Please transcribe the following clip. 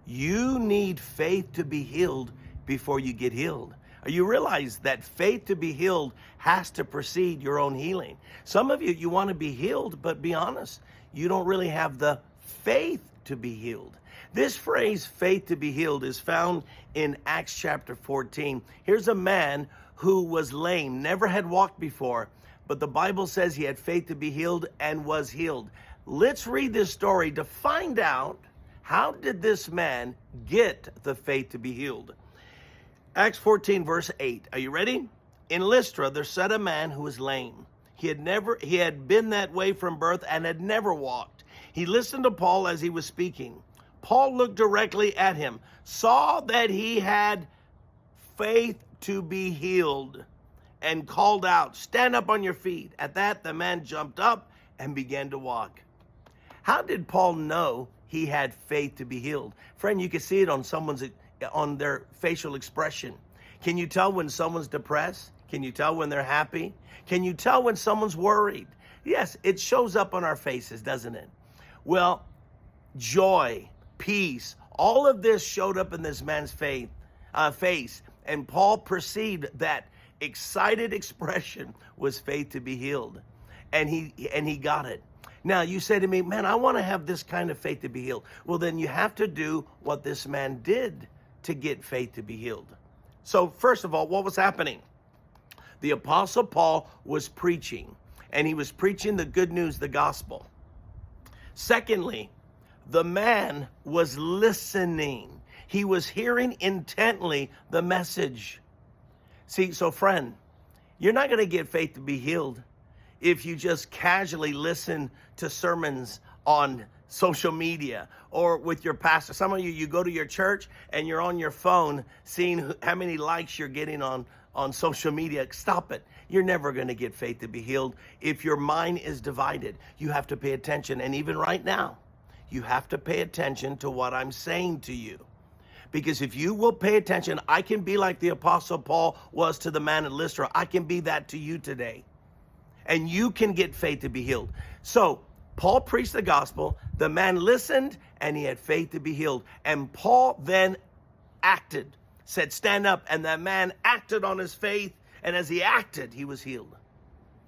You need faith to be healed before you get healed. You realize that faith to be healed has to precede your own healing. Some of you, you want to be healed, but be honest, you don't really have the faith to be healed. This phrase, faith to be healed, is found in Acts chapter 14. Here's a man who was lame, never had walked before, but the Bible says he had faith to be healed and was healed. Let's read this story to find out, how did this man get the faith to be healed? Acts 14, verse 8. Are you ready? In Lystra, there sat a man who was lame. He had been that way from birth and had never walked. He listened to Paul as he was speaking. Paul looked directly at him, saw that he had faith to be healed, and called out, "Stand up on your feet." At that, the man jumped up and began to walk. How did Paul know he had faith to be healed? Friend, you can see it on their facial expression. Can you tell when someone's depressed? Can you tell when they're happy? Can you tell when someone's worried? Yes, it shows up on our faces, doesn't it? Well, joy, peace, all of this showed up in this man's face, and Paul perceived that excited expression was faith to be healed, and he got it. Now, you say to me, man, I want to have this kind of faith to be healed. Well, then you have to do what this man did to get faith to be healed. So first of all, what was happening? The Apostle Paul was preaching, and he was preaching the good news, the gospel. Secondly, the man was listening. He was hearing intently the message. See, so friend, you're not going to get faith to be healed if you just casually listen to sermons on social media or with your pastor. Some of you go to your church and you're on your phone seeing how many likes you're getting on social media. Stop it. You're never going to get faith to be healed if your mind is divided. You have to pay attention. And even right now, you have to pay attention to what I'm saying to you. Because if you will pay attention, I can be like the Apostle Paul was to the man at Lystra. I can be that to you today. And you can get faith to be healed. So Paul preached the gospel. The man listened and he had faith to be healed. And Paul then acted, said, "Stand up." And that man acted on his faith. And as he acted, he was healed.